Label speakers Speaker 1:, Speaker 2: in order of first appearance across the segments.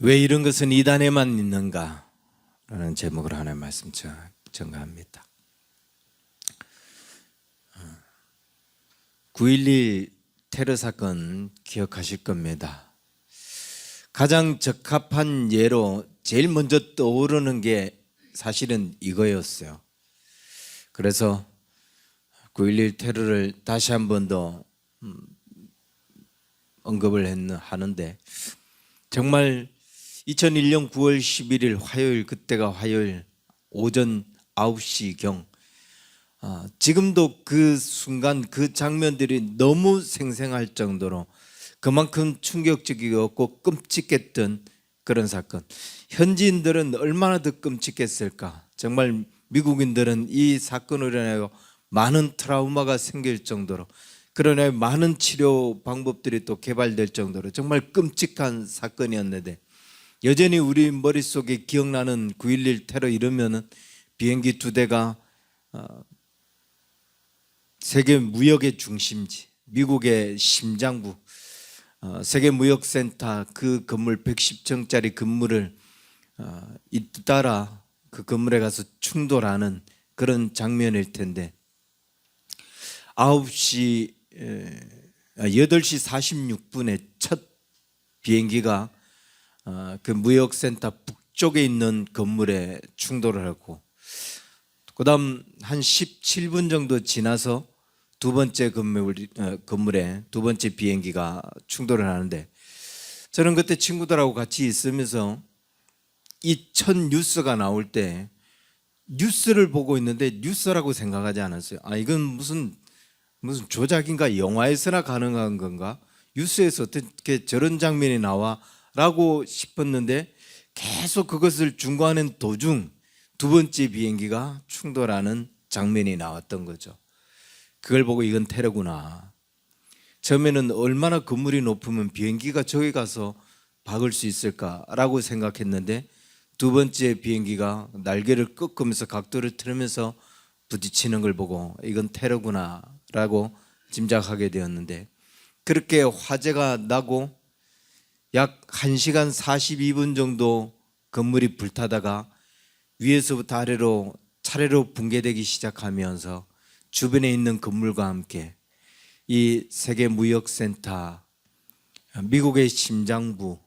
Speaker 1: 왜 이런 것은 이단에만 있는가? 라는 제목으로 하나의 말씀 전가합니다. 9.11 테러 사건 기억하실 겁니다. 가장 적합한 예로 제일 먼저 떠오르는 게 사실은 이거였어요. 그래서 9.11 테러를 다시 한 번 더 언급을 하는데, 정말 2001년 9월 11일 화요일, 그때가 화요일 오전 9시경, 지금도 그 순간 그 장면들이 너무 생생할 정도로 그만큼 충격적이었고 끔찍했던 그런 사건. 현지인들은 얼마나 더 끔찍했을까. 정말 미국인들은 이 사건으로 인하여 많은 트라우마가 생길 정도로, 그러나 많은 치료 방법들이 또 개발될 정도로 정말 끔찍한 사건이었는데, 여전히 우리 머릿속에 기억나는 9.11 테러 이러면은 비행기 2대가 세계 무역의 중심지, 미국의 심장부, 세계 무역센터 그 건물 110층짜리 건물을 잇따라 그 건물에 가서 충돌하는 그런 장면일 텐데, 8시 8시 46분에 첫 비행기가 그 무역센터 북쪽에 있는 건물에 충돌을 하고, 그 다음 한 17분 정도 지나서 두 번째 건물에 두 번째 비행기가 충돌을 하는데, 저는 그때 친구들하고 같이 있으면서 이 첫 뉴스가 나올 때 뉴스를 보고 있는데 뉴스라고 생각하지 않았어요. 이건 무슨 조작인가, 영화에서나 가능한 건가, 뉴스에서 어떻게 저런 장면이 나와 라고 싶었는데, 계속 그것을 중고하는 도중 두 번째 비행기가 충돌하는 장면이 나왔던 거죠. 그걸 보고 이건 테러구나. 처음에는 얼마나 건물이 높으면 비행기가 저기 가서 박을 수 있을까라고 생각했는데, 두 번째 비행기가 날개를 꺾으면서 각도를 틀으면서 부딪히는 걸 보고 이건 테러구나라고 짐작하게 되었는데, 그렇게 화재가 나고 약 1시간 42분 정도 건물이 불타다가 위에서부터 아래로 차례로 붕괴되기 시작하면서 주변에 있는 건물과 함께 이 세계 무역센터, 미국의 심장부에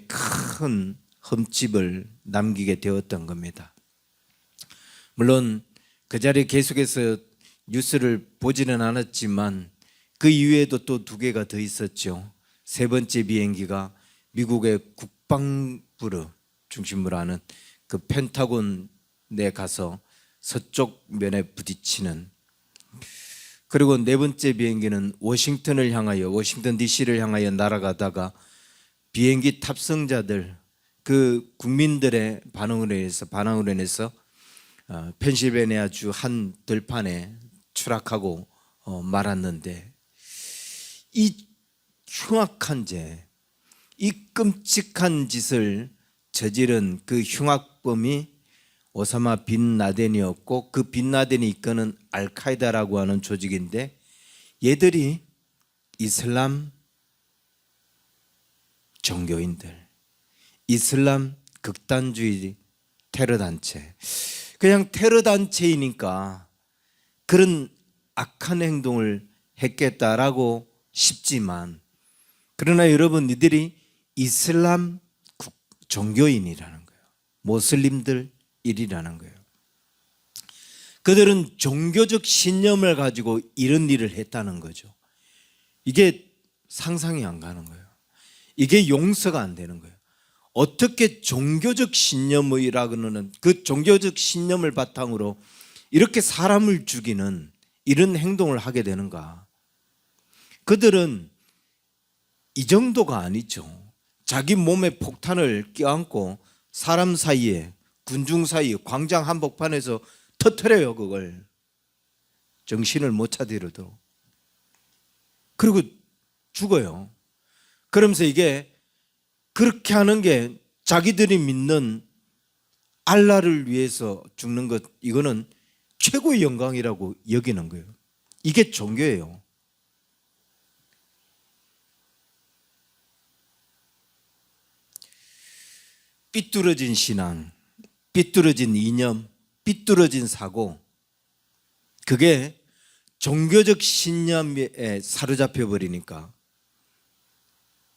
Speaker 1: 큰 흠집을 남기게 되었던 겁니다. 물론 그 자리에 계속해서 뉴스를 보지는 않았지만 그 이후에도 또 2개가 더 있었죠. 세 번째 비행기가 미국의 국방부를 중심으로 하는 그 펜타곤에 가서 서쪽 면에 부딪히는, 그리고 네 번째 비행기는 워싱턴 DC를 향하여 날아가다가 비행기 탑승자들, 그 국민들의 반응으로 인해서 펜실베니아주 한 들판에 추락하고 말았는데, 이 흉악한 죄, 이 끔찍한 짓을 저지른 그 흉악범이 오사마 빈 라덴이었고, 그 빈 라덴이 이끄는 알카에다라고 하는 조직인데, 얘들이 이슬람 종교인들, 이슬람 극단주의 테러단체, 그냥 테러단체이니까 그런 악한 행동을 했겠다라고 싶지만, 그러나 여러분, 이들이 이슬람 종교인이라는 거예요. 모슬림들이라는 거예요. 그들은 종교적 신념을 가지고 이런 일을 했다는 거죠. 이게 상상이 안 가는 거예요. 이게 용서가 안 되는 거예요. 어떻게 종교적 신념이라고는, 그 종교적 신념을 바탕으로 이렇게 사람을 죽이는 이런 행동을 하게 되는가? 그들은 이 정도가 아니죠. 자기 몸에 폭탄을 껴안고 사람 사이에, 군중 사이에, 광장 한복판에서 터뜨려요. 그걸 정신을 못 차리도록. 그리고 죽어요. 그러면서 이게 그렇게 하는 게 자기들이 믿는 알라를 위해서 죽는 것, 이거는 최고의 영광이라고 여기는 거예요. 이게 종교예요. 삐뚤어진 신앙, 삐뚤어진 이념, 삐뚤어진 사고, 그게 종교적 신념에 사로잡혀 버리니까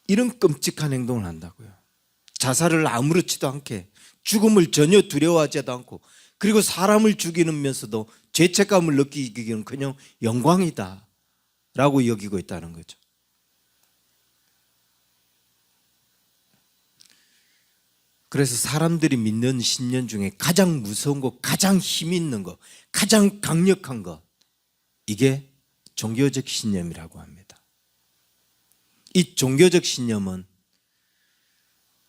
Speaker 1: 이런 끔찍한 행동을 한다고요. 자살을 아무렇지도 않게, 죽음을 전혀 두려워하지도 않고, 그리고 사람을 죽이면서도 죄책감을 느끼기는커녕 영광이다 라고 여기고 있다는 거죠. 그래서 사람들이 믿는 신념 중에 가장 무서운 것, 가장 힘 있는 것, 가장 강력한 것, 이게 종교적 신념이라고 합니다. 이 종교적 신념은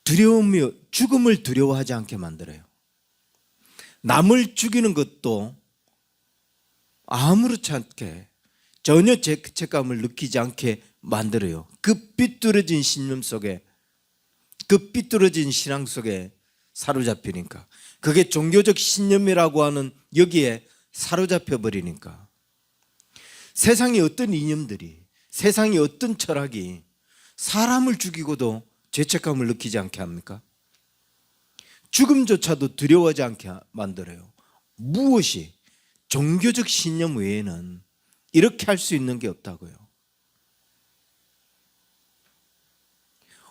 Speaker 1: 두려움이, 죽음을 두려워하지 않게 만들어요. 남을 죽이는 것도 아무렇지 않게, 전혀 죄책감을 느끼지 않게 만들어요. 그 삐뚤어진 신념 속에, 그 삐뚤어진 신앙 속에 사로잡히니까, 그게 종교적 신념이라고 하는 여기에 사로잡혀 버리니까, 세상의 어떤 이념들이, 세상의 어떤 철학이 사람을 죽이고도 죄책감을 느끼지 않게 합니까? 죽음조차도 두려워하지 않게 만들어요. 무엇이, 종교적 신념 외에는 이렇게 할 수 있는 게 없다고요.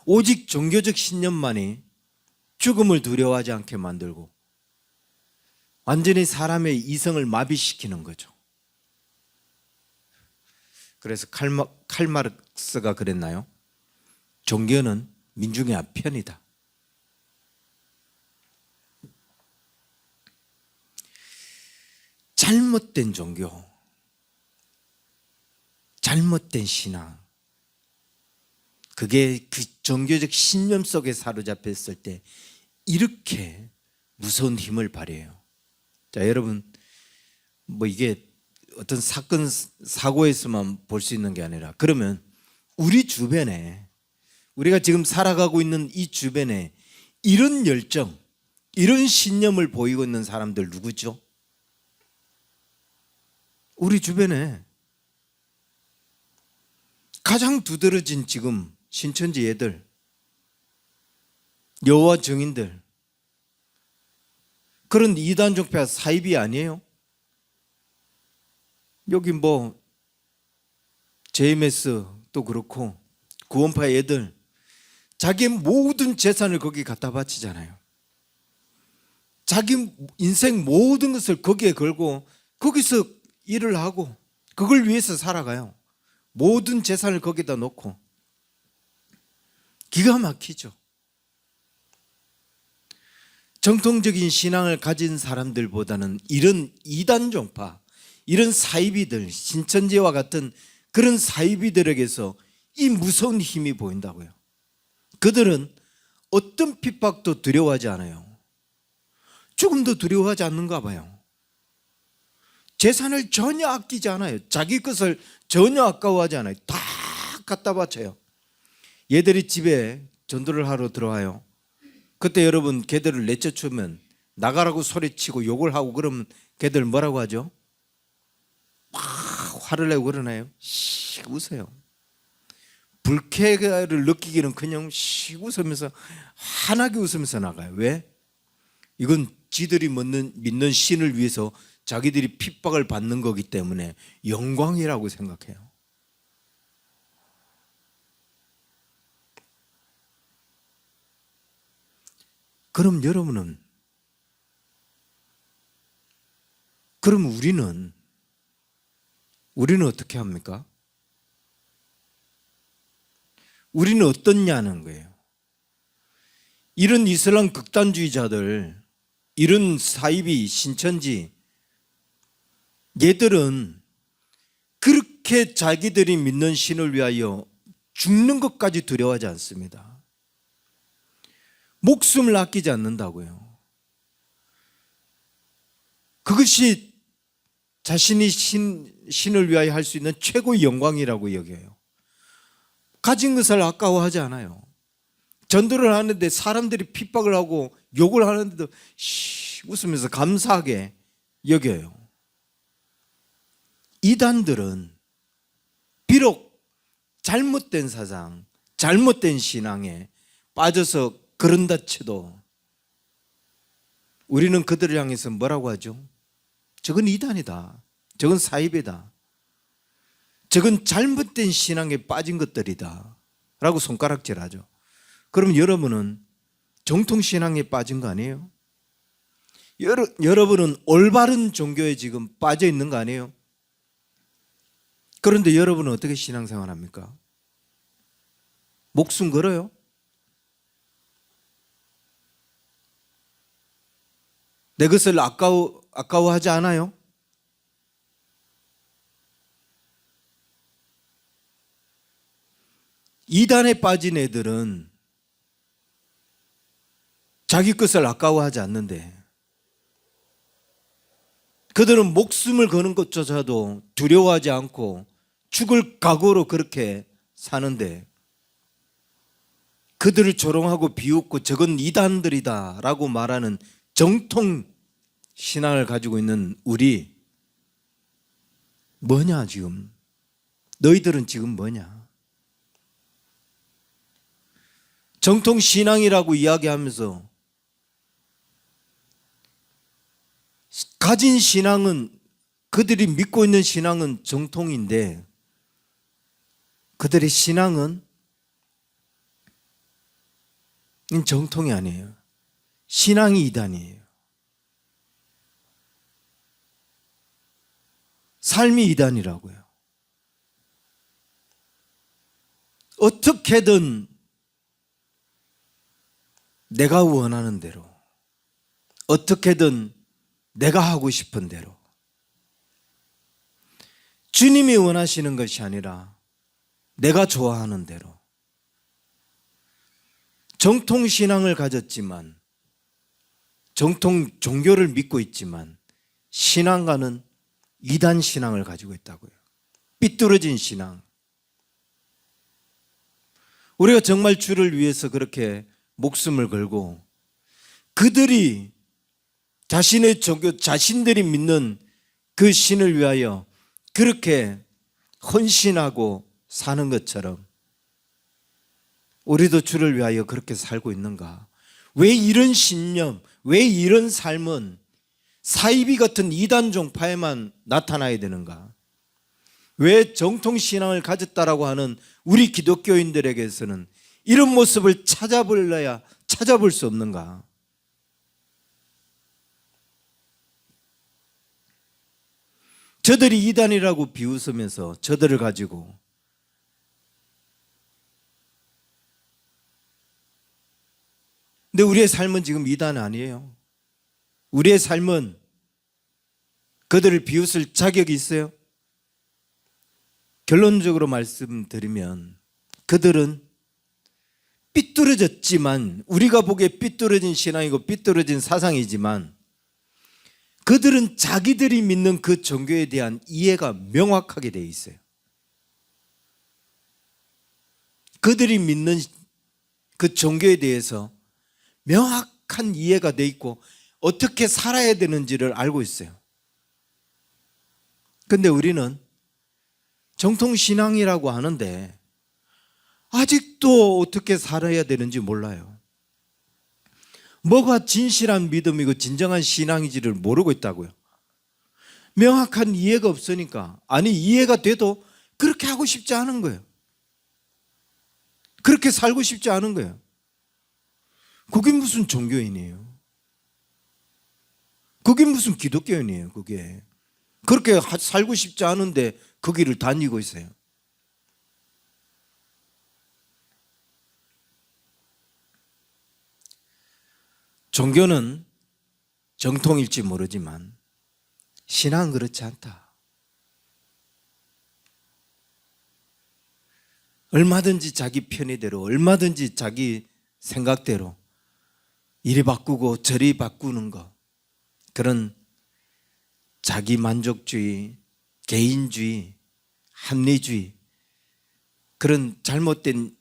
Speaker 1: 오직 종교적 신념만이 죽음을 두려워하지 않게 만들고 완전히 사람의 이성을 마비시키는 거죠. 그래서 칼마르크스가 그랬나요? 종교는 민중의 편이다. 잘못된 종교, 잘못된 신앙, 그게 그 종교적 신념 속에 사로잡혔을 때 이렇게 무서운 힘을 발휘해요. 자, 여러분, 뭐 이게 어떤 사건, 사고에서만 볼 수 있는 게 아니라, 그러면 우리 주변에, 우리가 지금 살아가고 있는 이 주변에 이런 열정, 이런 신념을 보이고 있는 사람들 누구죠? 우리 주변에 가장 두드러진 지금 신천지 애들, 여호와 증인들, 그런 이단 종파 사입이 아니에요? 여기 뭐 JMS도 그렇고 구원파 애들 자기 모든 재산을 거기 갖다 바치잖아요. 자기 인생 모든 것을 거기에 걸고 거기서 일을 하고 그걸 위해서 살아가요. 모든 재산을 거기다 놓고. 기가 막히죠. 정통적인 신앙을 가진 사람들보다는 이런 이단 종파, 이런 사이비들, 신천지와 같은 그런 사이비들에게서 이 무서운 힘이 보인다고요. 그들은 어떤 핍박도 두려워하지 않아요. 죽음도 두려워하지 않는가 봐요. 재산을 전혀 아끼지 않아요. 자기 것을 전혀 아까워하지 않아요. 다 갖다 바쳐요. 얘들이 집에 전도를 하러 들어와요. 그때 여러분 걔들을 내쫓으면 나가라고 소리치고 욕을 하고 그러면 걔들 뭐라고 하죠? 막 화를 내고 그러나요? 씩 웃어요. 불쾌를 느끼기는 그냥 씩 웃으면서 환하게 웃으면서 나가요. 왜? 이건 지들이 믿는 신을 위해서 자기들이 핍박을 받는 거기 때문에 영광이라고 생각해요. 그럼 여러분은, 그럼 우리는 어떻게 합니까? 우리는 어떻냐는 거예요. 이런 이슬람 극단주의자들, 이런 사이비, 신천지, 얘들은 그렇게 자기들이 믿는 신을 위하여 죽는 것까지 두려워하지 않습니다. 목숨을 아끼지 않는다고요. 그것이 자신이 신을 위하여 할 수 있는 최고의 영광이라고 여겨요. 가진 것을 아까워하지 않아요. 전도를 하는데 사람들이 핍박을 하고 욕을 하는데도 웃으면서 감사하게 여겨요. 이단들은 비록 잘못된 사상, 잘못된 신앙에 빠져서 그런다 쳐도 우리는 그들을 향해서 뭐라고 하죠? 저건 이단이다. 저건 사이비다. 저건 잘못된 신앙에 빠진 것들이다 라고 손가락질하죠. 그럼 여러분은 정통신앙에 빠진 거 아니에요? 여러분은 올바른 종교에 지금 빠져 있는 거 아니에요? 그런데 여러분은 어떻게 신앙생활 합니까? 목숨 걸어요? 내 것을 아까워하지 않아요? 이단에 빠진 애들은 자기 것을 아까워하지 않는데 그들은 목숨을 거는 것조차도 두려워하지 않고 죽을 각오로 그렇게 사는데 그들을 조롱하고 비웃고 저건 이단들이다 라고 말하는 정통 신앙을 가지고 있는 우리 뭐냐 지금? 너희들은 지금 뭐냐? 정통 신앙이라고 이야기하면서 가진 신앙은 그들이 믿고 있는 신앙은 정통인데 그들의 신앙은 정통이 아니에요. 신앙이 이단이에요. 삶이 이단이라고요. 어떻게든 내가 원하는 대로, 어떻게든 내가 하고 싶은 대로, 주님이 원하시는 것이 아니라 내가 좋아하는 대로 정통신앙을 가졌지만 정통 종교를 믿고 있지만 신앙과는 이단 신앙을 가지고 있다고요. 삐뚤어진 신앙. 우리가 정말 주를 위해서 그렇게 목숨을 걸고 그들이 자신의 종교, 자신들이 믿는 그 신을 위하여 그렇게 헌신하고 사는 것처럼 우리도 주를 위하여 그렇게 살고 있는가? 왜 이런 신념, 왜 이런 삶은 사이비 같은 이단 종파에만 나타나야 되는가? 왜 정통신앙을 가졌다라고 하는 우리 기독교인들에게서는 이런 모습을 찾아볼 수 없는가? 저들이 이단이라고 비웃으면서 저들을 가지고 근데 우리의 삶은 지금 이단 아니에요. 우리의 삶은 그들을 비웃을 자격이 있어요. 결론적으로 말씀드리면 그들은 삐뚤어졌지만 우리가 보기에 삐뚤어진 신앙이고 삐뚤어진 사상이지만 그들은 자기들이 믿는 그 종교에 대한 이해가 명확하게 되어 있어요. 그들이 믿는 그 종교에 대해서 명확한 이해가 되어 있고 어떻게 살아야 되는지를 알고 있어요. 그런데 우리는 정통신앙이라고 하는데 아직도 어떻게 살아야 되는지 몰라요. 뭐가 진실한 믿음이고 진정한 신앙인지를 모르고 있다고요. 명확한 이해가 없으니까, 아니 이해가 돼도 그렇게 하고 싶지 않은 거예요. 그렇게 살고 싶지 않은 거예요. 그게 무슨 종교인이에요? 그게 무슨 기독교인이에요? 그게 그렇게 살고 싶지 않은데 그 길을 다니고 있어요. 종교는 정통일지 모르지만 신앙은 그렇지 않다. 얼마든지 자기 편의대로, 얼마든지 자기 생각대로 이리 바꾸고 저리 바꾸는 것, 그런 자기 만족주의, 개인주의, 합리주의, 그런 잘못된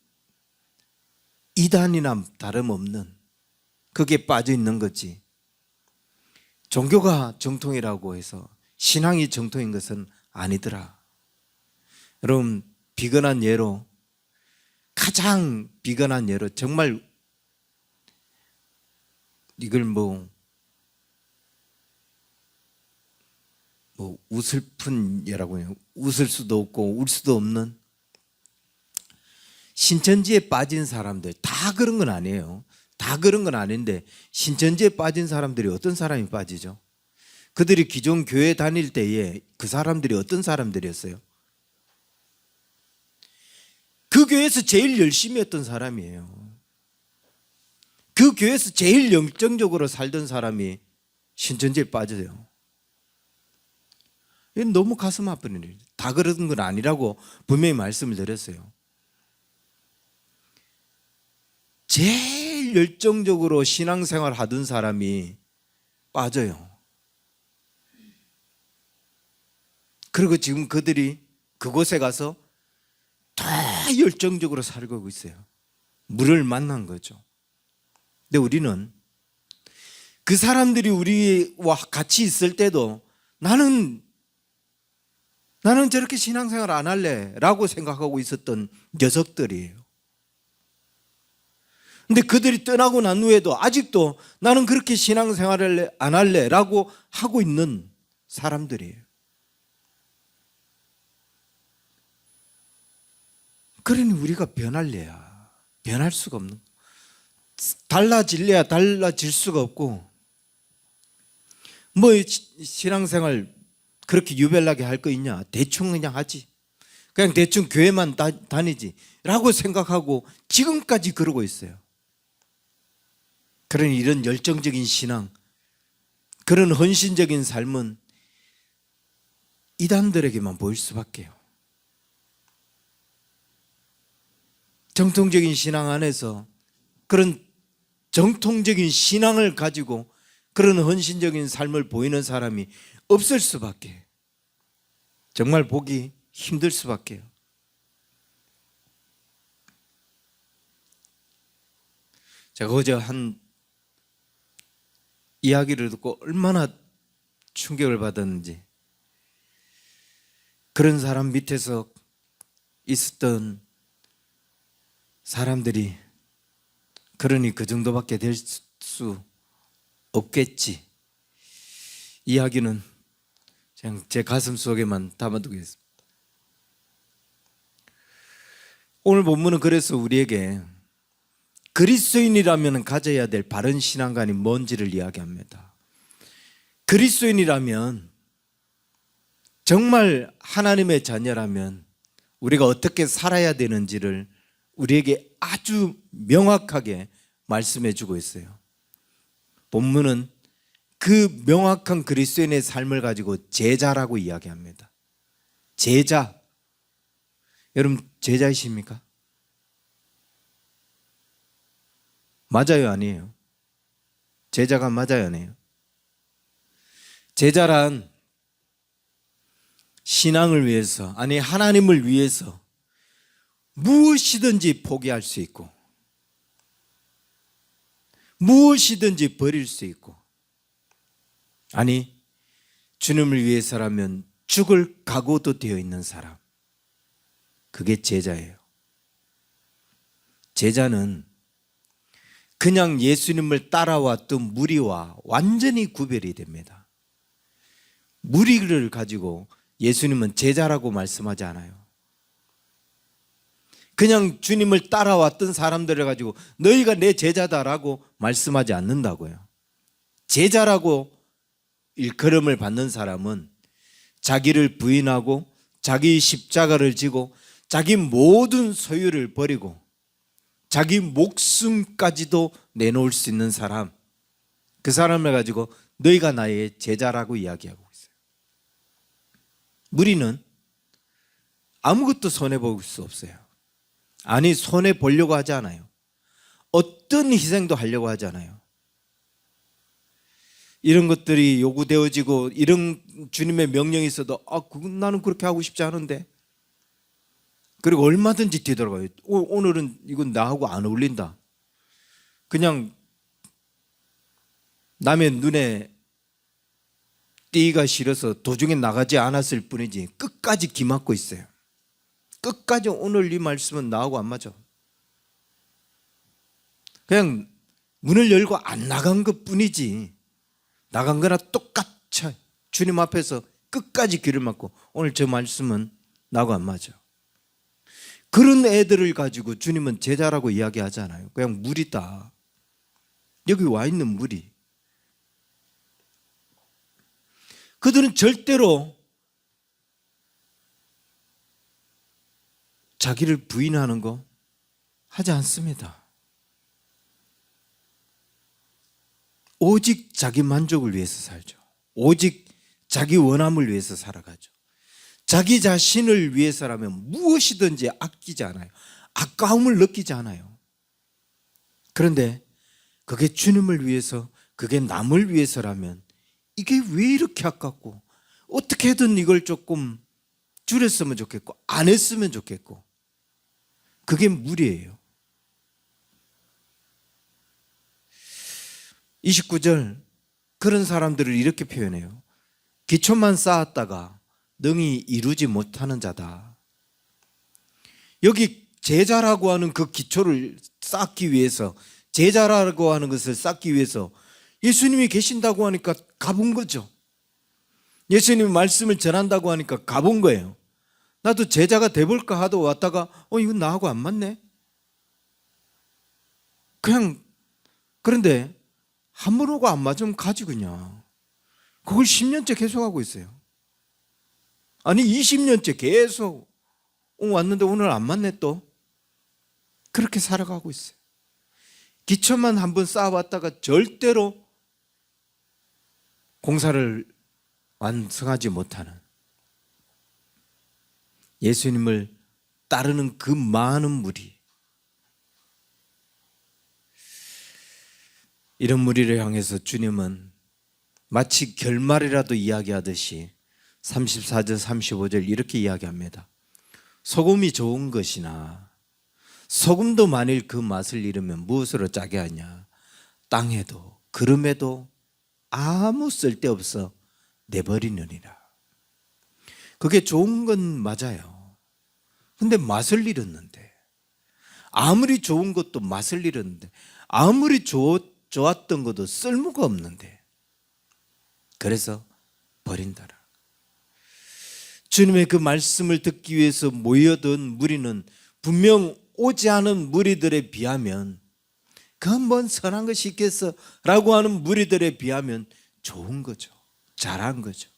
Speaker 1: 이단이나 다름없는 그게 빠져 있는 거지. 종교가 정통이라고 해서 신앙이 정통인 것은 아니더라. 여러분, 비근한 예로, 가장 비근한 예로, 정말 이걸 뭐 우슬픈 예라고 해요. 웃을 수도 없고 울 수도 없는 신천지에 빠진 사람들, 다 그런 건 아니에요. 다 그런 건 아닌데 신천지에 빠진 사람들이 어떤 사람이 빠지죠? 그들이 기존 교회 다닐 때에 그 사람들이 어떤 사람들이었어요? 그 교회에서 제일 열심히 했던 사람이에요. 그 교회에서 제일 영적적으로 살던 사람이 신천지에 빠져요. 이건 너무 가슴 아픈 일이에요. 다 그런 건 아니라고 분명히 말씀을 드렸어요. 제일 열정적으로 신앙생활 하던 사람이 빠져요. 그리고 지금 그들이 그곳에 가서 더 열정적으로 살고 있어요. 물을 만난 거죠. 근데 우리는 그 사람들이 우리와 같이 있을 때도 나는 저렇게 신앙생활 안 할래 라고 생각하고 있었던 녀석들이에요. 근데 그들이 떠나고 난 후에도 아직도 나는 그렇게 신앙생활을 안 할래 라고 하고 있는 사람들이에요. 그러니 우리가 변할래야 변할 수가 없는, 달라질래야 달라질 수가 없고, 뭐 신앙생활 그렇게 유별나게 할 거 있냐, 대충 그냥 하지, 그냥 대충 교회만 다니지 라고 생각하고 지금까지 그러고 있어요. 그러니 이런 열정적인 신앙, 그런 헌신적인 삶은 이단들에게만 보일 수밖에요. 정통적인 신앙 안에서 그런 정통적인 신앙을 가지고 그런 헌신적인 삶을 보이는 사람이 없을 수밖에, 정말 보기 힘들 수밖에요. 제가 어제 한 이야기를 듣고 얼마나 충격을 받았는지, 그런 사람 밑에서 있었던 사람들이 그러니 그 정도밖에 될 수 없겠지, 이야기는 그냥 제 가슴 속에만 담아두겠습니다. 오늘 본문은 그래서 우리에게 그리스도인이라면 가져야 될 바른 신앙관이 뭔지를 이야기합니다. 그리스도인이라면, 정말 하나님의 자녀라면 우리가 어떻게 살아야 되는지를 우리에게 아주 명확하게 말씀해 주고 있어요. 본문은 그 명확한 그리스도인의 삶을 가지고 제자라고 이야기합니다. 제자, 여러분 제자이십니까? 맞아요, 아니에요? 제자가 맞아요, 아니에요? 제자란 신앙을 위해서, 아니 하나님을 위해서 무엇이든지 포기할 수 있고 무엇이든지 버릴 수 있고, 아니 주님을 위해서라면 죽을 각오도 되어 있는 사람, 그게 제자예요. 제자는 그냥 예수님을 따라왔던 무리와 완전히 구별이 됩니다. 무리를 가지고 예수님은 제자라고 말씀하지 않아요. 그냥 주님을 따라왔던 사람들을 가지고 너희가 내 제자다라고 말씀하지 않는다고요. 제자라고 일컬음을 받는 사람은 자기를 부인하고 자기 십자가를 지고 자기 모든 소유를 버리고 자기 목숨까지도 내놓을 수 있는 사람, 그 사람을 가지고 너희가 나의 제자라고 이야기하고 있어요. 무리는 아무것도 손해볼 수 없어요. 아니 손해보려고 하지 않아요. 어떤 희생도 하려고 하지 않아요. 이런 것들이 요구되어지고 이런 주님의 명령이 있어도 나는 그렇게 하고 싶지 않은데, 그리고 얼마든지 뒤돌아가요. 오늘은 이건 나하고 안 어울린다. 그냥 남의 눈에 띄기가 싫어서 도중에 나가지 않았을 뿐이지 끝까지 기막고 있어요. 끝까지 오늘 이 말씀은 나하고 안 맞아. 그냥 문을 열고 안 나간 것 뿐이지 나간 거나 똑같이 주님 앞에서 끝까지 귀를 막고. 오늘 저 말씀은 나하고 안 맞아. 그런 애들을 가지고 주님은 제자라고 이야기하잖아요. 그냥 무리다. 여기 와 있는 무리. 그들은 절대로 자기를 부인하는 거 하지 않습니다. 오직 자기 만족을 위해서 살죠. 오직 자기 원함을 위해서 살아가죠. 자기 자신을 위해서라면 무엇이든지 아끼지 않아요. 아까움을 느끼지 않아요. 그런데 그게 주님을 위해서, 그게 남을 위해서라면 이게 왜 이렇게 아깝고, 어떻게든 이걸 조금 줄였으면 좋겠고 안 했으면 좋겠고, 그게 무리예요. 29절, 그런 사람들을 이렇게 표현해요. 기초만 쌓았다가 능히 이루지 못하는 자다. 여기 제자라고 하는 그 기초를 쌓기 위해서, 제자라고 하는 것을 쌓기 위해서 예수님이 계신다고 하니까 가본 거죠. 예수님이 말씀을 전한다고 하니까 가본 거예요. 나도 제자가 돼볼까 하도 왔다가 이건 나하고 안 맞네. 그냥, 그런데 한 번 오고 안 맞으면 가지 그냥. 그걸 10년째 계속하고 있어요. 아니 20년째 계속 왔는데 오늘 안 맞네 또. 그렇게 살아가고 있어요. 기초만 한번 쌓아왔다가 절대로 공사를 완성하지 못하는, 예수님을 따르는 그 많은 무리, 이런 무리를 향해서 주님은 마치 결말이라도 이야기하듯이 34절 35절 이렇게 이야기합니다. 소금이 좋은 것이나 소금도 만일 그 맛을 잃으면 무엇으로 짜게 하냐. 땅에도 그름에도 아무 쓸데없어 내버리느니라. 그게 좋은 건 맞아요. 근데 맛을 잃었는데, 아무리 좋은 것도 맛을 잃었는데, 아무리 좋았던 것도 쓸모가 없는데, 그래서 버린다라. 주님의 그 말씀을 듣기 위해서 모여든 무리는 분명 오지 않은 무리들에 비하면, 그건 뭔 선한 것이 있겠어 라고 하는 무리들에 비하면 좋은 거죠. 잘한 거죠.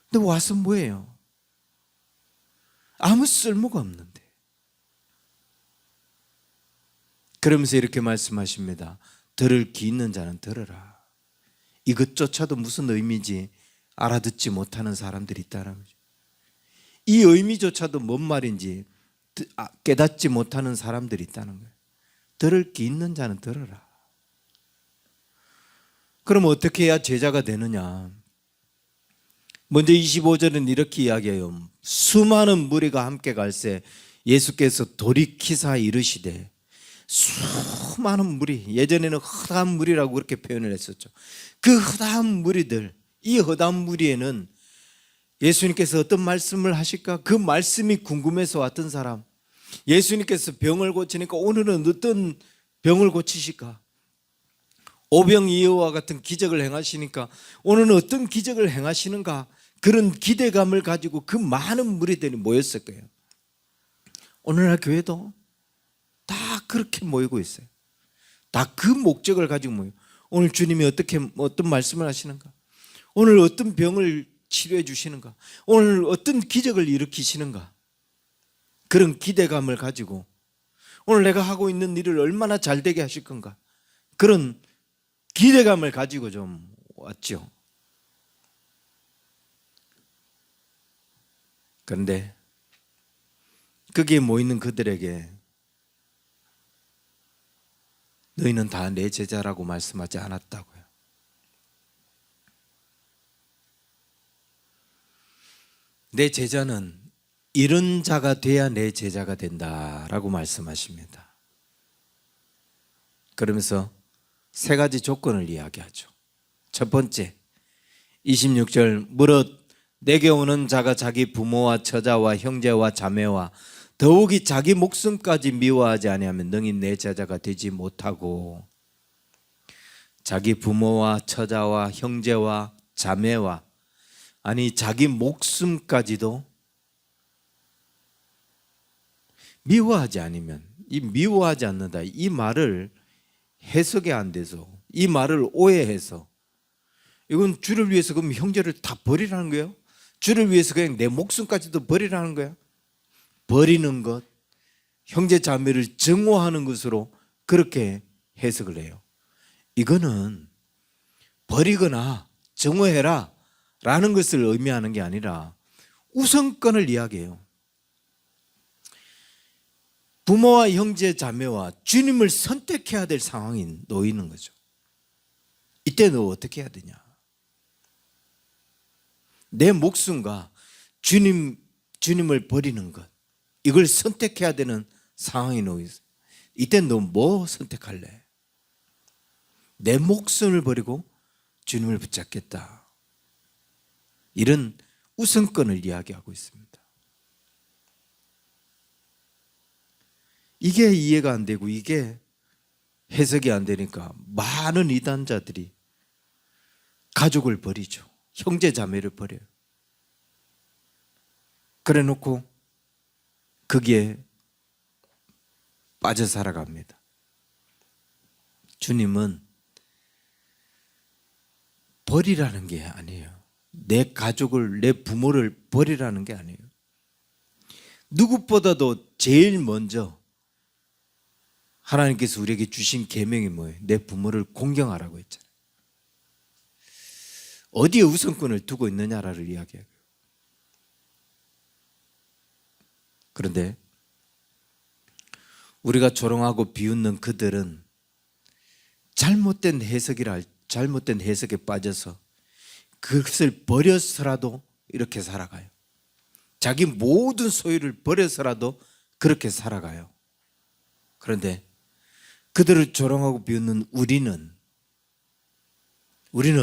Speaker 1: 근데 와서 뭐예요? 아무 쓸모가 없는데. 그러면서 이렇게 말씀하십니다. 들을 귀 있는 자는 들으라. 이것조차도 무슨 의미인지 알아듣지 못하는 사람들이 있다는 거죠. 이 의미조차도 뭔 말인지 깨닫지 못하는 사람들이 있다는 거예요. 들을 귀 있는 자는 들어라. 그럼 어떻게 해야 제자가 되느냐? 먼저 25절은 이렇게 이야기해요. 수많은 무리가 함께 갈새 예수께서 돌이키사 이르시되, 수많은 무리, 예전에는 허다한 무리라고 그렇게 표현을 했었죠. 그 허다한 무리들, 이 허다한 무리에는 예수님께서 어떤 말씀을 하실까? 그 말씀이 궁금해서 왔던 사람, 예수님께서 병을 고치니까 오늘은 어떤 병을 고치실까? 오병이어와 같은 기적을 행하시니까 오늘은 어떤 기적을 행하시는가? 그런 기대감을 가지고 그 많은 무리들이 모였을 거예요. 오늘날 교회도 다 그렇게 모이고 있어요. 다 그 목적을 가지고 모여요. 오늘 주님이 어떤 말씀을 하시는가? 오늘 어떤 병을 치료해 주시는가? 오늘 어떤 기적을 일으키시는가? 그런 기대감을 가지고 오늘 내가 하고 있는 일을 얼마나 잘 되게 하실 건가? 그런 기대감을 가지고 좀 왔죠. 그런데 거기에 모이는 그들에게 너희는 다 내 제자라고 말씀하지 않았다고요. 내 제자는 이런 자가 돼야 내 제자가 된다라고 말씀하십니다. 그러면서 세 가지 조건을 이야기하죠. 첫 번째, 26절, 무릇 내게 오는 자가 자기 부모와 처자와 형제와 자매와 더욱이 자기 목숨까지 미워하지 아니하면 능히 내 제자가 되지 못하고, 자기 부모와 처자와 형제와 자매와 아니 자기 목숨까지도 미워하지 않으면, 이 미워하지 않는다 이 말을 해석이 안 돼서, 이 말을 오해해서 이건 주를 위해서 그럼 형제를 다 버리라는 거예요? 주를 위해서 그냥 내 목숨까지도 버리라는 거야? 버리는 것, 형제 자매를 증오하는 것으로 그렇게 해석을 해요. 이거는 버리거나 증오해라 라는 것을 의미하는 게 아니라 우선권을 이야기해요. 부모와 형제 자매와 주님을 선택해야 될 상황이 놓이는 거죠. 이때 너 어떻게 해야 되냐? 내 목숨과 주님을 버리는 것, 이걸 선택해야 되는 상황이 놓여있어. 이때 너 뭐 선택할래? 내 목숨을 버리고 주님을 붙잡겠다. 이런 우선권을 이야기하고 있습니다. 이게 이해가 안 되고 이게 해석이 안 되니까 많은 이단자들이 가족을 버리죠. 형제 자매를 버려요. 그래 놓고 거기에 빠져 살아갑니다. 주님은 버리라는 게 아니에요. 내 가족을, 내 부모를 버리라는 게 아니에요. 누구보다도 제일 먼저 하나님께서 우리에게 주신 계명이 뭐예요? 내 부모를 공경하라고 했잖아요. 어디에 우선권을 두고 있느냐를 이야기해요. 그런데 우리가 조롱하고 비웃는 그들은 잘못된 해석에 빠져서 그것을 버려서라도 이렇게 살아가요. 자기 모든 소유를 버려서라도 그렇게 살아가요. 그런데 그들을 조롱하고 비웃는 우리는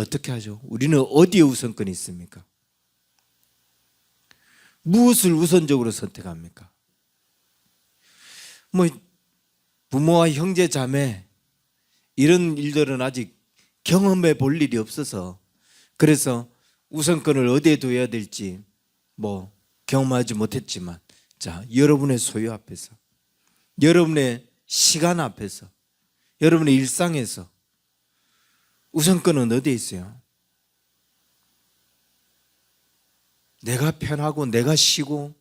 Speaker 1: 어떻게 하죠? 우리는 어디에 우선권이 있습니까? 무엇을 우선적으로 선택합니까? 부모와 형제 자매 이런 일들은 아직 경험해 볼 일이 없어서 그래서 우선권을 어디에 둬야 될지 경험하지 못했지만, 자, 여러분의 소유 앞에서, 여러분의 시간 앞에서, 여러분의 일상에서 우선권은 어디에 있어요? 내가 편하고 내가 쉬고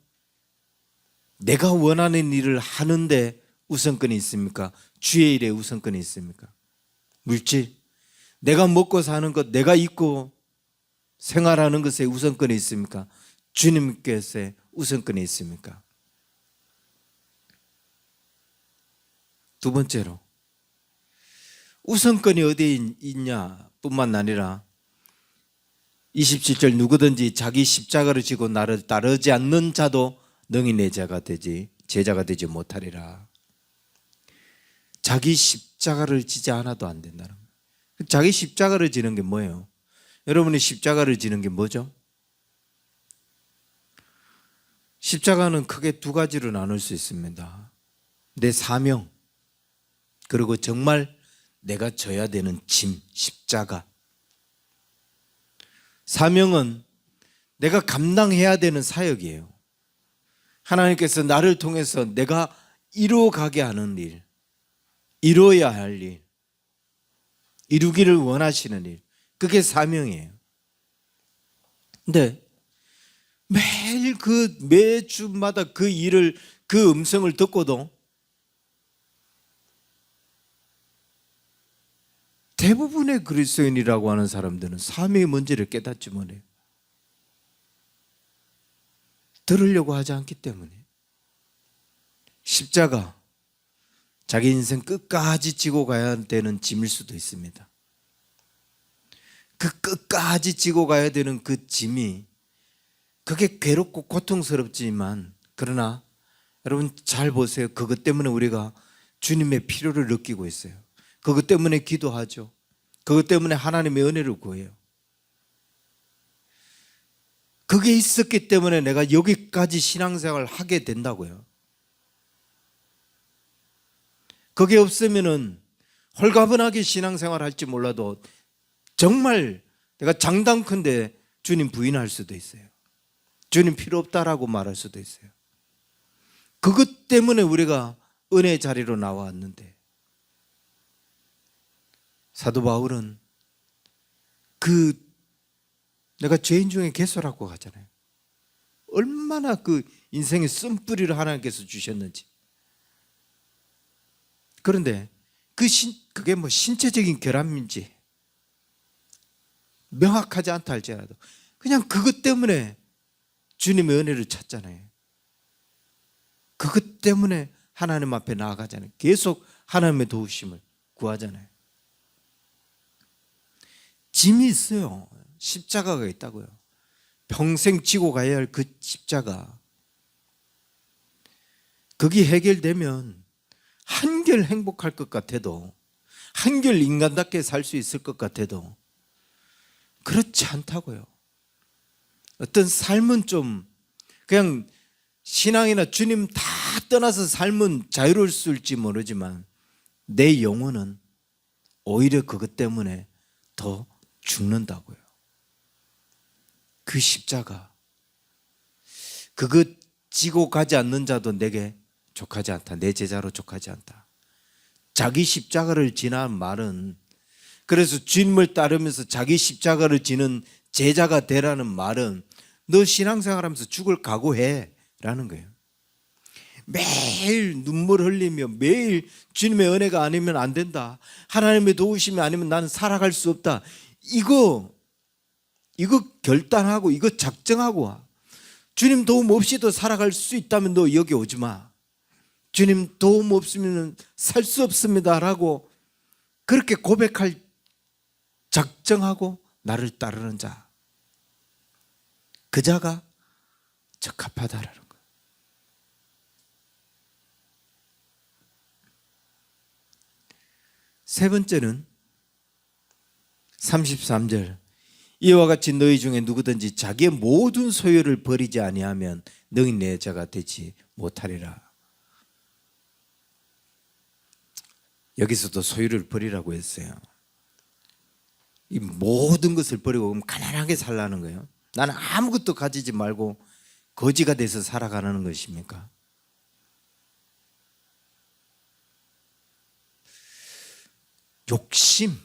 Speaker 1: 내가 원하는 일을 하는데 우선권이 있습니까? 주의 일에 우선권이 있습니까? 물질, 내가 먹고 사는 것, 내가 입고 생활하는 것에 우선권이 있습니까? 주님께서 우선권이 있습니까? 두 번째로 우선권이 어디에 있냐 뿐만 아니라 27절 누구든지 자기 십자가를 지고 나를 따르지 않는 자도 능히 내 제자가 되지 못하리라. 자기 십자가를 지지 않아도 안 된다는 거예요. 자기 십자가를 지는 게 뭐예요? 여러분이 십자가를 지는 게 뭐죠? 십자가는 크게 두 가지로 나눌 수 있습니다. 내 사명, 그리고 정말 내가 져야 되는 짐, 십자가. 사명은 내가 감당해야 되는 사역이에요. 하나님께서 나를 통해서 내가 이루어가게 하는 일, 이루어야 할 일, 이루기를 원하시는 일, 그게 사명이에요. 근데 매주마다 그 일을, 그 음성을 듣고도 대부분의 그리스도인이라고 하는 사람들은 사명의 문제를 깨닫지 못해요. 들으려고 하지 않기 때문에. 십자가, 자기 인생 끝까지 지고 가야 되는 짐일 수도 있습니다. 그 끝까지 지고 가야 되는 그 짐이, 그게 괴롭고 고통스럽지만, 그러나 여러분 잘 보세요. 그것 때문에 우리가 주님의 필요를 느끼고 있어요. 그것 때문에 기도하죠. 그것 때문에 하나님의 은혜를 구해요. 그게 있었기 때문에 내가 여기까지 신앙생활을 하게 된다고요. 그게 없으면은 홀가분하게 신앙생활을 할지 몰라도 정말 내가 장담컨대 주님 부인할 수도 있어요. 주님 필요 없다라고 말할 수도 있어요. 그것 때문에 우리가 은혜의 자리로 나왔는데, 사도 바울은 내가 죄인 중에 개소라고 하잖아요. 얼마나 그 인생의 쓴뿌리를 하나님께서 주셨는지. 그런데 그게 뭐 신체적인 결함인지 명확하지 않다 할지라도 그냥 그것 때문에 주님의 은혜를 찾잖아요. 그것 때문에 하나님 앞에 나아가잖아요. 계속 하나님의 도우심을 구하잖아요. 짐이 있어요. 십자가가 있다고요. 평생 지고 가야 할 그 십자가. 그게 해결되면 한결 행복할 것 같아도, 한결 인간답게 살 수 있을 것 같아도 그렇지 않다고요. 어떤 삶은 좀 그냥 신앙이나 주님 다 떠나서 삶은 자유로울지 모르지만 내 영혼은 오히려 그것 때문에 더 죽는다고요. 그 십자가, 그것 지고 가지 않는 자도 내게 족하지 않다. 내 제자로 족하지 않다. 자기 십자가를 지나는 말은, 그래서 주님을 따르면서 자기 십자가를 지는 제자가 되라는 말은 너 신앙생활하면서 죽을 각오해 라는 거예요. 매일 눈물 흘리며 매일 주님의 은혜가 아니면 안 된다, 하나님의 도우심이 아니면 나는 살아갈 수 없다, 이거 결단하고 이거 작정하고 와. 주님 도움 없이도 살아갈 수 있다면 너 여기 오지 마. 주님 도움 없으면 살 수 없습니다 라고 그렇게 고백할 작정하고 나를 따르는 자, 그 자가 적합하다라는 거예요. 세 번째는 33절, 이와 같이 너희 중에 누구든지 자기의 모든 소유를 버리지 아니하면 너희 내 자가 되지 못하리라. 여기서도 소유를 버리라고 했어요. 이 모든 것을 버리고 그럼 가난하게 살라는 거예요. 나는 아무것도 가지지 말고 거지가 돼서 살아가는 것입니까? 욕심,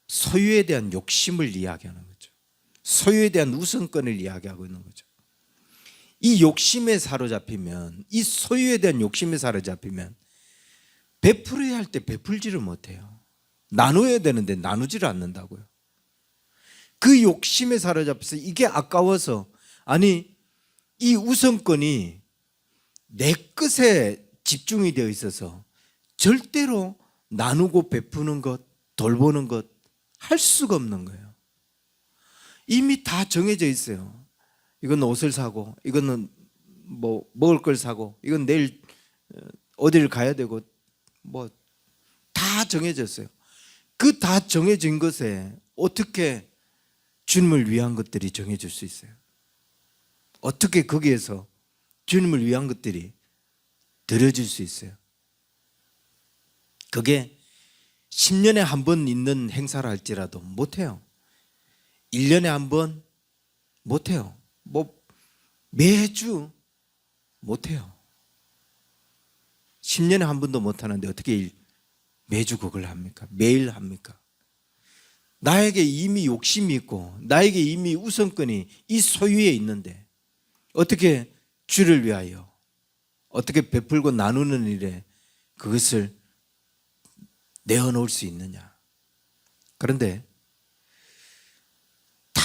Speaker 1: 소유에 대한 욕심을 이야기하는 거죠. 소유에 대한 우선권을 이야기하고 있는 거죠. 이 욕심에 사로잡히면, 이 소유에 대한 욕심에 사로잡히면 베풀어야 할 때 베풀지를 못해요. 나눠야 되는데 나누지를 않는다고요. 그 욕심에 사로잡혀서 이게 아까워서, 아니 이 우선권이 내 것에 집중이 되어 있어서 절대로 나누고 베푸는 것, 돌보는 것 할 수가 없는 거예요. 이미 다 정해져 있어요. 이건 옷을 사고, 이거는 뭐 먹을 걸 사고, 이건 내일 어디를 가야 되고, 뭐 다 정해졌어요. 그 다 정해진 것에 어떻게 주님을 위한 것들이 정해질 수 있어요? 어떻게 거기에서 주님을 위한 것들이 드려질 수 있어요? 그게 10년에 한 번 있는 행사를 할지라도 못해요. 1년에 한 번 못해요. 뭐 매주 못해요. 10년에 한 번도 못하는데 어떻게 매주 그걸 합니까? 매일 합니까? 나에게 이미 욕심이 있고 나에게 이미 우선권이 이 소유에 있는데 어떻게 주를 위하여, 어떻게 베풀고 나누는 일에 그것을 내어놓을 수 있느냐. 그런데 다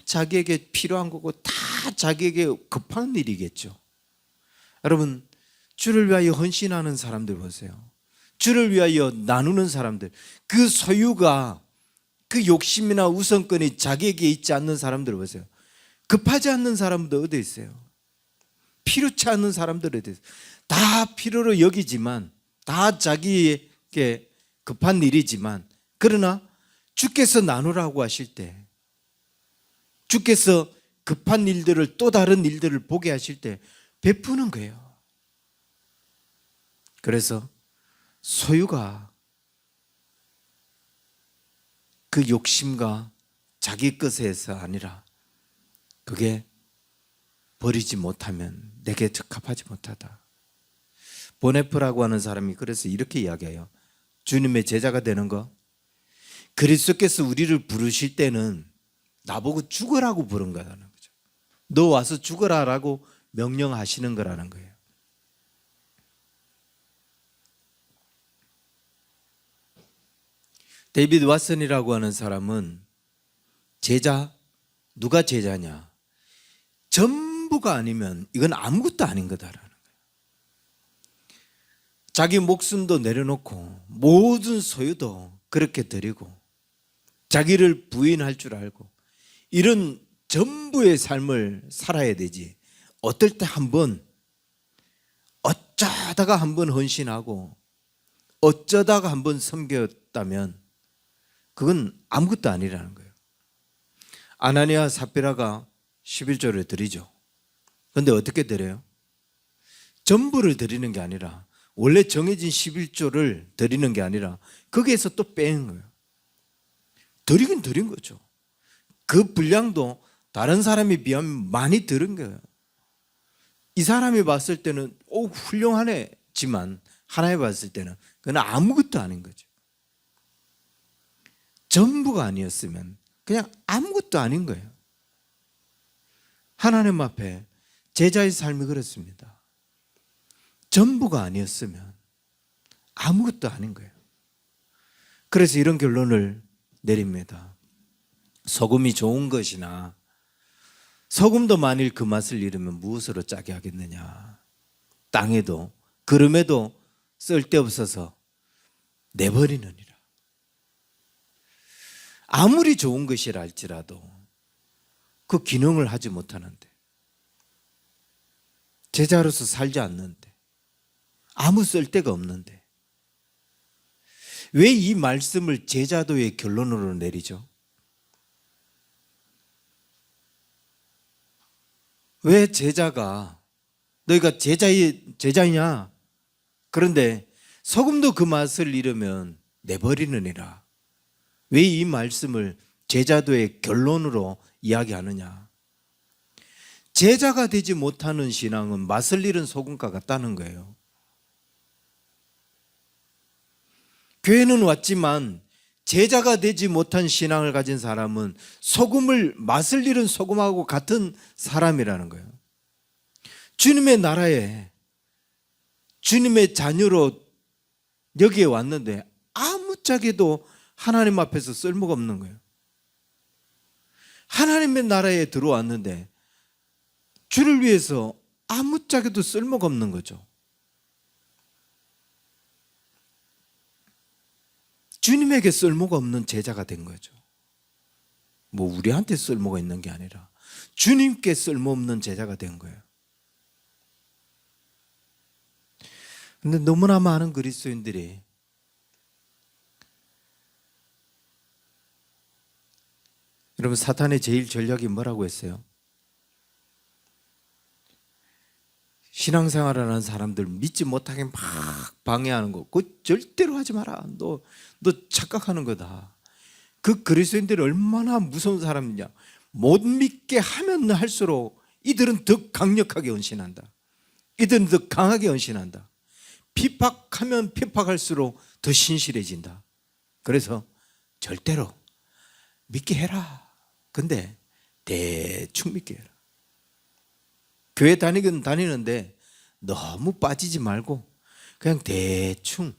Speaker 1: 자기에게 필요한 거고 다 자기에게 급한 일이겠죠. 여러분, 주를 위하여 헌신하는 사람들 보세요. 주를 위하여 나누는 사람들, 그 소유가, 그 욕심이나 우선권이 자기에게 있지 않는 사람들 보세요. 급하지 않는 사람도 어디 있어요? 필요치 않는 사람들 어디 있어요? 다 필요로 여기지만, 다 자기에게 급한 일이지만, 그러나 주께서 나누라고 하실 때, 주께서 급한 일들을, 또 다른 일들을 보게 하실 때 베푸는 거예요. 그래서 소유가 그 욕심과 자기 것에서 아니라 그게 버리지 못하면 내게 적합하지 못하다. 보네프라고 하는 사람이 그래서 이렇게 이야기해요. 주님의 제자가 되는 거, 그리스도께서 우리를 부르실 때는 나보고 죽으라고 부른 거라는 거죠. 너 와서 죽어라라고 명령하시는 거라는 거예요. 데이비드 왓슨이라고 하는 사람은 제자, 누가 제자냐? 전부가 아니면 이건 아무것도 아닌 거다라는 거예요. 자기 목숨도 내려놓고 모든 소유도 그렇게 드리고 자기를 부인할 줄 알고 이런 전부의 삶을 살아야 되지. 어떨 때 한번 어쩌다가 한번 헌신하고 어쩌다가 한번 섬겼다면 그건 아무것도 아니라는 거예요. 아나니아 삽비라가 11조를 드리죠. 그런데 어떻게 드려요? 전부를 드리는 게 아니라 원래 정해진 11조를 드리는 게 아니라 거기에서 또 빼는 거예요. 드리긴 드린 거죠. 그 분량도 다른 사람에 비하면 많이 들은 거예요. 이 사람이 봤을 때는 훌륭하네지만 하나님 봤을 때는 그건 아무것도 아닌 거죠. 전부가 아니었으면 그냥 아무것도 아닌 거예요. 하나님 앞에 제자의 삶이 그렇습니다. 전부가 아니었으면 아무것도 아닌 거예요. 그래서 이런 결론을 내립니다. 소금이 좋은 것이나 소금도 만일 그 맛을 잃으면 무엇으로 짜게 하겠느냐. 땅에도 그름에도 쓸데없어서 내버리느니라. 아무리 좋은 것이라 할지라도 그 기능을 하지 못하는데, 제자로서 살지 않는데, 아무 쓸데가 없는데 왜 이 말씀을 제자도의 결론으로 내리죠? 왜 제자가 너희가 제자이냐? 그런데 소금도 그 맛을 잃으면 내버리느니라. 왜 이 말씀을 제자도의 결론으로 이야기하느냐? 제자가 되지 못하는 신앙은 맛을 잃은 소금과 같다는 거예요. 교회는 왔지만 제자가 되지 못한 신앙을 가진 사람은 소금을 맛을 잃은 소금하고 같은 사람이라는 거예요. 주님의 나라에 주님의 자녀로 여기에 왔는데 아무짝에도 하나님 앞에서 쓸모가 없는 거예요. 하나님의 나라에 들어왔는데 주를 위해서 아무짝에도 쓸모가 없는 거죠. 주님에게 쓸모가 없는 제자가 된 거죠. 뭐 우리한테 쓸모가 있는 게 아니라 주님께 쓸모없는 제자가 된 거예요. 근데 너무나 많은 그리스도인들이 여러분, 사탄의 제일 전략이 뭐라고 했어요? 신앙생활을 하는 사람들 믿지 못하게 막 방해하는 거. 그거 절대로 하지 마라. 너 착각하는 거다. 그 그리스도인들이 얼마나 무서운 사람이냐. 못 믿게 하면 할수록 이들은 더 강력하게 헌신한다. 이들은 더 강하게 헌신한다. 핍박하면 핍박할수록 더 신실해진다. 그래서 절대로 믿게 해라. 근데 대충 믿게 해라. 교회 다니긴 다니는데 너무 빠지지 말고 그냥 대충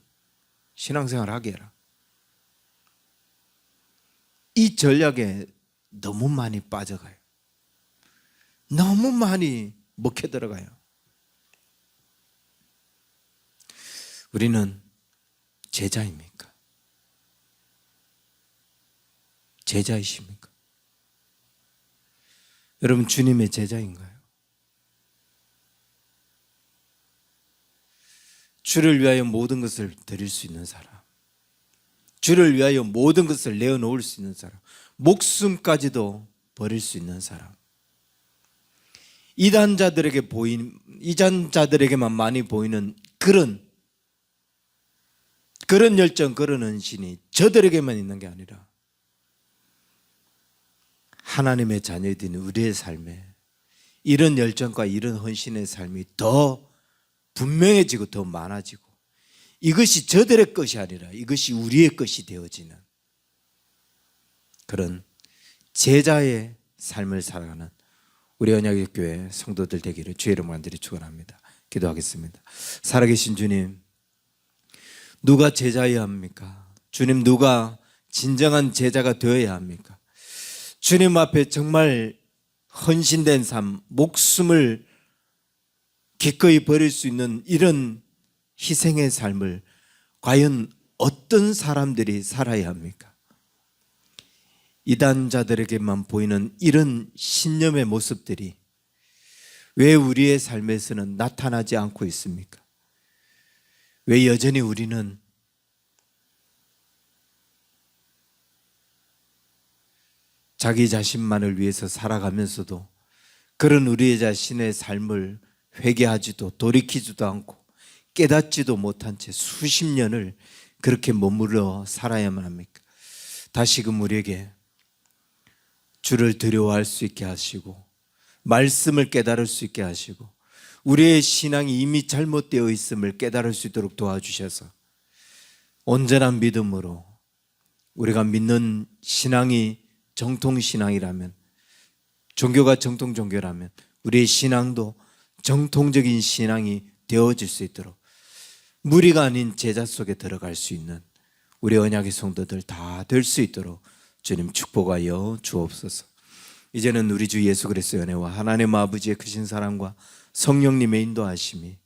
Speaker 1: 신앙생활 하게 해라. 이 전략에 너무 많이 빠져가요. 너무 많이 먹혀 들어가요. 우리는 제자입니까? 제자이십니까? 여러분, 주님의 제자인가요? 주를 위하여 모든 것을 드릴 수 있는 사람, 주를 위하여 모든 것을 내어놓을 수 있는 사람, 목숨까지도 버릴 수 있는 사람. 이단자들에게만 많이 보이는 그런 열정, 그런 헌신이 저들에게만 있는 게 아니라 하나님의 자녀들인 우리의 삶에 이런 열정과 이런 헌신의 삶이 더 분명해지고 더 많아지고, 이것이 저들의 것이 아니라 이것이 우리의 것이 되어지는 그런 제자의 삶을 살아가는 우리 언약의 교회 성도들 되기를 주의 이름으로 간절히 축원합니다. 기도하겠습니다. 살아계신 주님, 누가 제자여야 합니까? 주님, 누가 진정한 제자가 되어야 합니까? 주님 앞에 정말 헌신된 삶, 목숨을 기꺼이 버릴 수 있는 이런 희생의 삶을 과연 어떤 사람들이 살아야 합니까? 이단자들에게만 보이는 이런 신념의 모습들이 왜 우리의 삶에서는 나타나지 않고 있습니까? 왜 여전히 우리는 자기 자신만을 위해서 살아가면서도 그런 우리의 자신의 삶을 회개하지도 돌이키지도 않고 깨닫지도 못한 채 수십 년을 그렇게 머물러 살아야만 합니까? 다시금 우리에게 주를 두려워할 수 있게 하시고 말씀을 깨달을 수 있게 하시고 우리의 신앙이 이미 잘못되어 있음을 깨달을 수 있도록 도와주셔서 온전한 믿음으로 우리가 믿는 신앙이 정통신앙이라면, 종교가 정통종교라면 우리의 신앙도 정통적인 신앙이 되어질 수 있도록 무리가 아닌 제자 속에 들어갈 수 있는 우리 언약의 성도들 다 될 수 있도록 주님 축복하여 주옵소서. 이제는 우리 주 예수 그리스도의 은혜와 하나님 아버지의 크신 사랑과 성령님의 인도하심이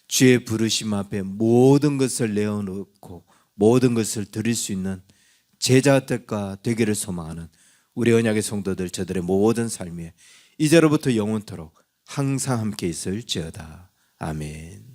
Speaker 1: 주의 부르심 앞에 모든 것을 내어놓고 모든 것을 드릴 수 있는 제자들과 되기를 소망하는 우리 언약의 성도들 저들의 모든 삶에 이제로부터 영원토록 항상 함께 있을지어다. 아멘.